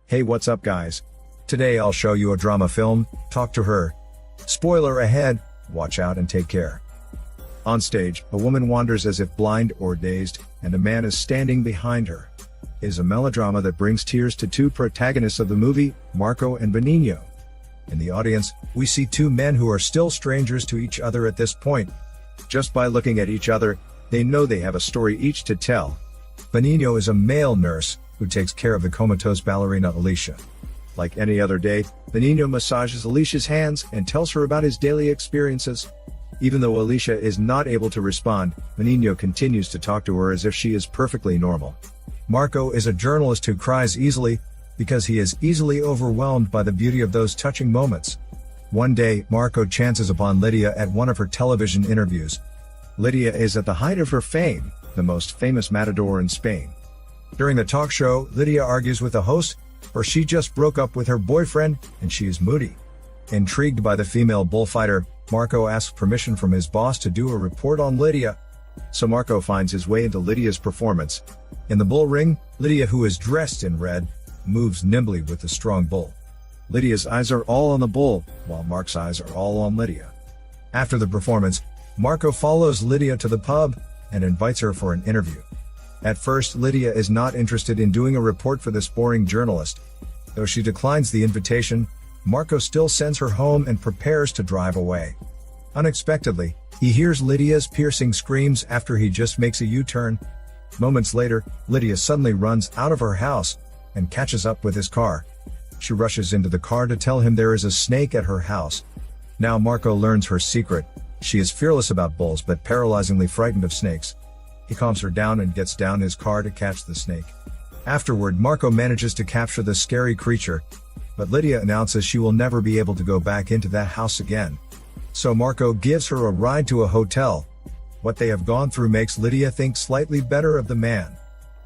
Hey, what's up guys? Today I'll show you a drama film, Talk to Her. Spoiler ahead, watch out and take care. On stage, a woman wanders as if blind or dazed, and a man is standing behind her. It is a melodrama that brings tears to two protagonists of the movie, Marco and Benigno. In the audience, we see two men who are still strangers to each other at this point. Just by looking at each other, they know they have a story each to tell. Benigno is a male nurse who takes care of the comatose ballerina Alicia. Like any other day, Benigno massages Alicia's hands and tells her about his daily experiences. Even though Alicia is not able to respond, Benigno continues to talk to her as if she is perfectly normal. Marco is a journalist who cries easily, because he is easily overwhelmed by the beauty of those touching moments. One day, Marco chances upon Lydia at one of her television interviews. Lydia is at the height of her fame, the most famous matador in Spain. During the talk show, Lydia argues with the host, for she just broke up with her boyfriend, and she is moody. Intrigued by the female bullfighter, Marco asks permission from his boss to do a report on Lydia. So Marco finds his way into Lydia's performance. In the bull ring, Lydia, who is dressed in red, moves nimbly with the strong bull. Lydia's eyes are all on the bull, while Mark's eyes are all on Lydia. After the performance, Marco follows Lydia to the pub and invites her for an interview. At first, Lydia is not interested in doing a report for this boring journalist. Though she declines the invitation, Marco still sends her home and prepares to drive away. Unexpectedly, he hears Lydia's piercing screams after he just makes a U-turn. Moments later, Lydia suddenly runs out of her house and catches up with his car. She rushes into the car to tell him there is a snake at her house. Now Marco learns her secret. She is fearless about bulls but paralyzingly frightened of snakes. He calms her down and gets down his car to catch the snake. Afterward, Marco manages to capture the scary creature, but Lydia announces she will never be able to go back into that house again. So Marco gives her a ride to a hotel. What they have gone through makes Lydia think slightly better of the man.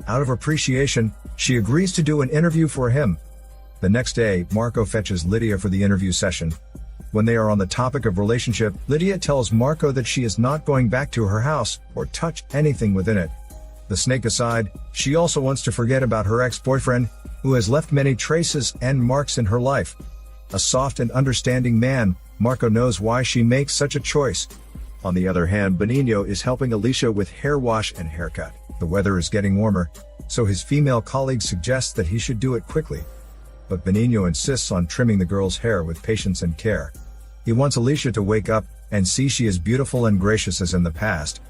Out of appreciation, she agrees to do an interview for him. The next day, Marco fetches Lydia for the interview session. When they are on the topic of relationship, Lydia tells Marco that she is not going back to her house or touch anything within it. The snake aside, she also wants to forget about her ex-boyfriend, who has left many traces and marks in her life. A soft and understanding man, Marco knows why she makes such a choice. On the other hand, Benigno is helping Alicia with hair wash and haircut. The weather is getting warmer, so his female colleague suggests that he should do it quickly. But Benigno insists on trimming the girl's hair with patience and care. He wants Alicia to wake up and see she is beautiful and gracious as in the past.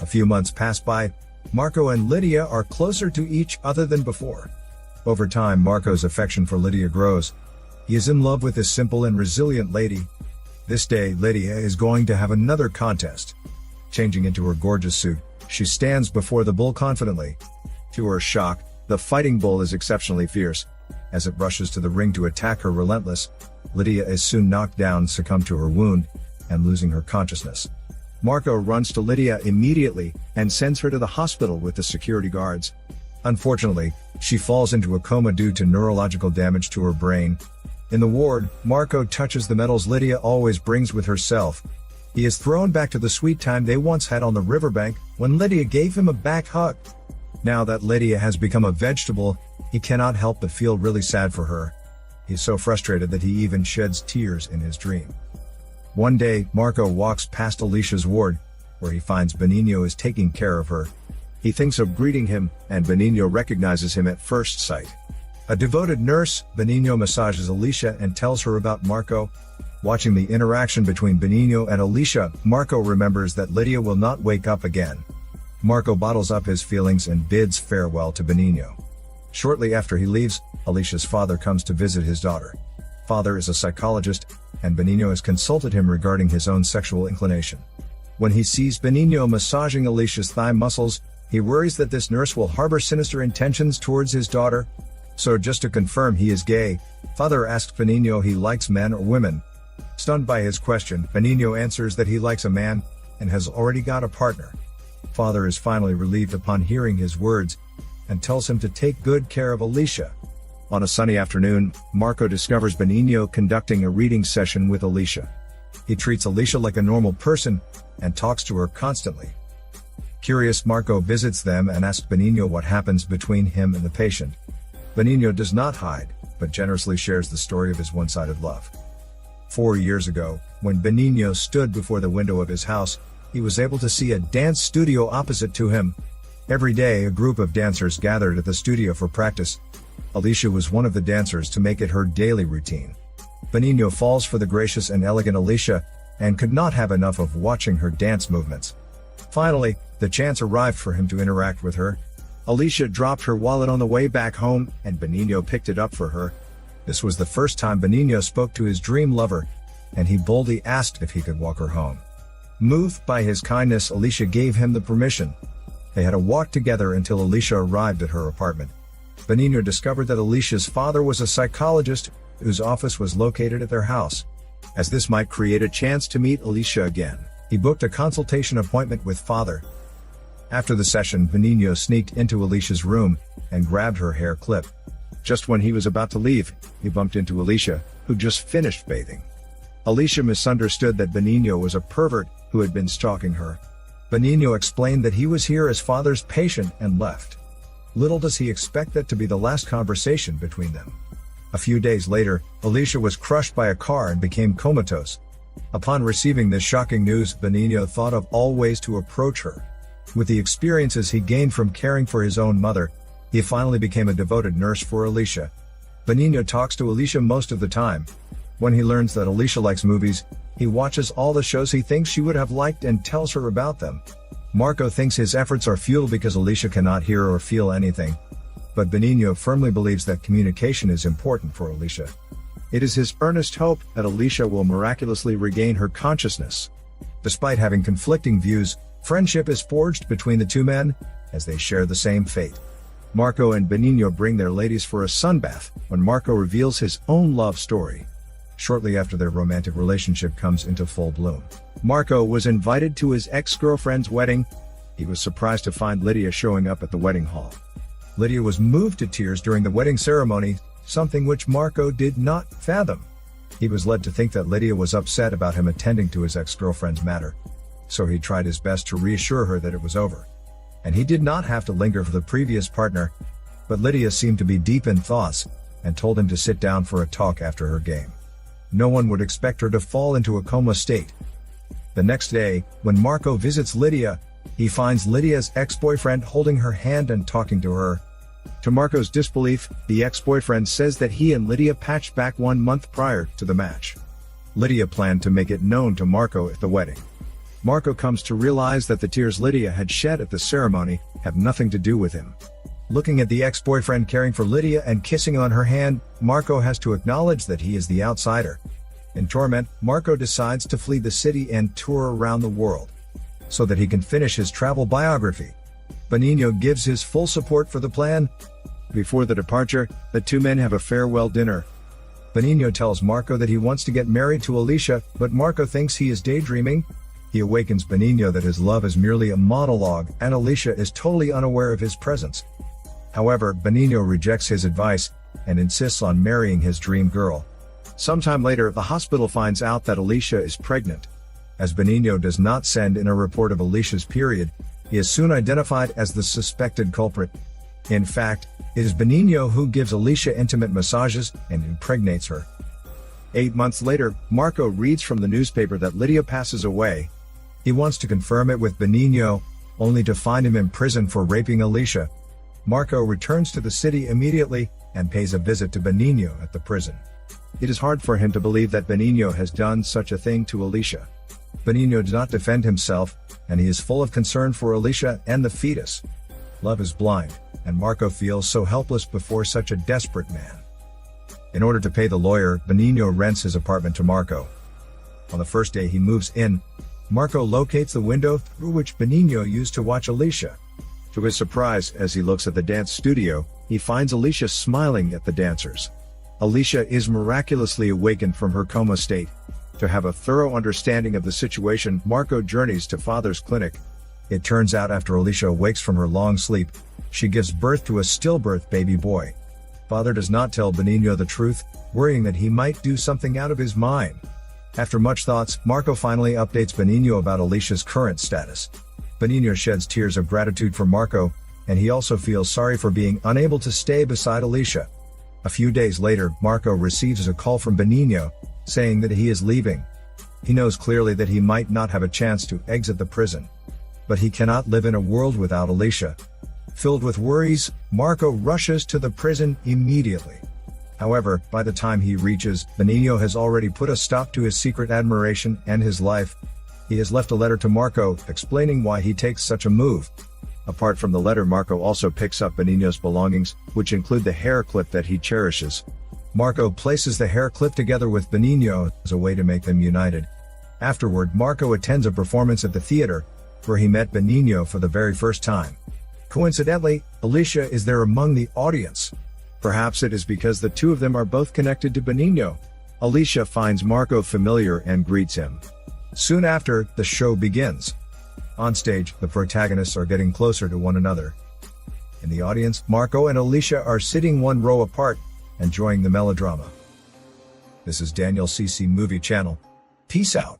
A few months pass by. Marco and Lydia are closer to each other than before. Over time, Marco's affection for Lydia grows. He is in love with this simple and resilient lady. This day, Lydia is going to have another contest. Changing into her gorgeous suit, she stands before the bull confidently. To her shock, the fighting bull is exceptionally fierce. As it rushes to the ring to attack her relentless, Lydia is soon knocked down, succumbed to her wound, and losing her consciousness. Marco runs to Lydia immediately and sends her to the hospital with the security guards. Unfortunately, she falls into a coma due to neurological damage to her brain. In the ward, Marco touches the medals Lydia always brings with herself. He is thrown back to the sweet time they once had on the riverbank when Lydia gave him a back hug. Now that Lydia has become a vegetable, he cannot help but feel really sad for her. He is so frustrated that he even sheds tears in his dream. One day, Marco walks past Alicia's ward, where he finds Benigno is taking care of her. He thinks of greeting him, and Benigno recognizes him at first sight. A devoted nurse, Benigno massages Alicia and tells her about Marco. Watching the interaction between Benigno and Alicia, Marco remembers that Lydia will not wake up again. Marco bottles up his feelings and bids farewell to Benigno. Shortly after he leaves, Alicia's father comes to visit his daughter. Father is a psychologist, and Benigno has consulted him regarding his own sexual inclination. When he sees Benigno massaging Alicia's thigh muscles, he worries that this nurse will harbor sinister intentions towards his daughter. So just to confirm he is gay, Father asks Benigno he likes men or women. Stunned by his question, Benigno answers that he likes a man, and has already got a partner. Father is finally relieved upon hearing his words, and tells him to take good care of Alicia. On a sunny afternoon, Marco discovers Benigno conducting a reading session with Alicia. He treats Alicia like a normal person, and talks to her constantly. Curious, Marco visits them and asks Benigno what happens between him and the patient. Benigno does not hide, but generously shares the story of his one-sided love. 4 years ago, when Benigno stood before the window of his house, he was able to see a dance studio opposite to him. Every day, a group of dancers gathered at the studio for practice. Alicia was one of the dancers to make it her daily routine. Benigno falls for the gracious and elegant Alicia, and could not have enough of watching her dance movements. Finally, the chance arrived for him to interact with her. Alicia dropped her wallet on the way back home, and Benigno picked it up for her. This was the first time Benigno spoke to his dream lover, and he boldly asked if he could walk her home. Moved by his kindness, Alicia gave him the permission. They had a walk together until Alicia arrived at her apartment. Benigno discovered that Alicia's father was a psychologist, whose office was located at their house. As this might create a chance to meet Alicia again, he booked a consultation appointment with father. After the session, Benigno sneaked into Alicia's room and grabbed her hair clip. Just when he was about to leave, he bumped into Alicia, who just finished bathing. Alicia misunderstood that Benigno was a pervert who had been stalking her. Benigno explained that he was here as father's patient and left. Little does he expect that to be the last conversation between them. A few days later, Alicia was crushed by a car and became comatose. Upon receiving this shocking news, Benigno thought of all ways to approach her. With the experiences he gained from caring for his own mother, he finally became a devoted nurse for Alicia. Benigno talks to Alicia most of the time. When he learns that Alicia likes movies, he watches all the shows he thinks she would have liked and tells her about them. Marco thinks his efforts are futile because Alicia cannot hear or feel anything. But Benigno firmly believes that communication is important for Alicia. It is his earnest hope that Alicia will miraculously regain her consciousness. Despite having conflicting views, friendship is forged between the two men, as they share the same fate. Marco and Benigno bring their ladies for a sunbath, when Marco reveals his own love story. Shortly after their romantic relationship comes into full bloom, Marco was invited to his ex-girlfriend's wedding. He was surprised to find Lydia showing up at the wedding hall. Lydia was moved to tears during the wedding ceremony, something which Marco did not fathom. He was led to think that Lydia was upset about him attending to his ex-girlfriend's matter. So he tried his best to reassure her that it was over. And he did not have to linger for the previous partner, but Lydia seemed to be deep in thoughts, and told him to sit down for a talk after her game. No one would expect her to fall into a coma state. The next day, when Marco visits Lydia, he finds Lydia's ex-boyfriend holding her hand and talking to her. To Marco's disbelief, the ex-boyfriend says that he and Lydia patched back 1 month prior to the match. Lydia planned to make it known to Marco at the wedding. Marco comes to realize that the tears Lydia had shed at the ceremony have nothing to do with him. Looking at the ex-boyfriend caring for Lydia and kissing on her hand, Marco has to acknowledge that he is the outsider. In torment, Marco decides to flee the city and tour around the world, so that he can finish his travel biography. Benigno gives his full support for the plan. Before the departure, the two men have a farewell dinner. Benigno tells Marco that he wants to get married to Alicia, but Marco thinks he is daydreaming. He awakens Benigno that his love is merely a monologue, and Alicia is totally unaware of his presence. However, Benigno rejects his advice, and insists on marrying his dream girl. Sometime later, the hospital finds out that Alicia is pregnant. As Benigno does not send in a report of Alicia's period, he is soon identified as the suspected culprit. In fact, it is Benigno who gives Alicia intimate massages and impregnates her. 8 months later, Marco reads from the newspaper that Lydia passes away. He wants to confirm it with Benigno, only to find him in prison for raping Alicia. Marco returns to the city immediately, and pays a visit to Benigno at the prison. It is hard for him to believe that Benigno has done such a thing to Alicia. Benigno does not defend himself, and he is full of concern for Alicia and the fetus. Love is blind, and Marco feels so helpless before such a desperate man. In order to pay the lawyer, Benigno rents his apartment to Marco. On the first day he moves in, Marco locates the window through which Benigno used to watch Alicia. To his surprise, as he looks at the dance studio, he finds Alicia smiling at the dancers. Alicia is miraculously awakened from her coma state. To have a thorough understanding of the situation, Marco journeys to father's clinic. It turns out after Alicia awakes from her long sleep, she gives birth to a stillbirth baby boy. Father does not tell Benigno the truth, worrying that he might do something out of his mind. After much thoughts, Marco finally updates Benigno about Alicia's current status. Benigno sheds tears of gratitude for Marco, and he also feels sorry for being unable to stay beside Alicia. A few days later, Marco receives a call from Benigno, saying that he is leaving. He knows clearly that he might not have a chance to exit the prison. But he cannot live in a world without Alicia. Filled with worries, Marco rushes to the prison immediately. However, by the time he reaches, Benigno has already put a stop to his secret admiration and his life. He has left a letter to Marco, explaining why he takes such a move. Apart from the letter, Marco also picks up Benigno's belongings, which include the hair clip that he cherishes. Marco places the hair clip together with Benigno as a way to make them united. Afterward, Marco attends a performance at the theater, where he met Benigno for the very first time. Coincidentally, Alicia is there among the audience. Perhaps it is because the two of them are both connected to Benigno. Alicia finds Marco familiar and greets him. Soon after, the show begins. On stage, the protagonists are getting closer to one another. In the audience, Marco and Alicia are sitting one row apart, enjoying the melodrama. This is Daniel CC Movie Channel. Peace out.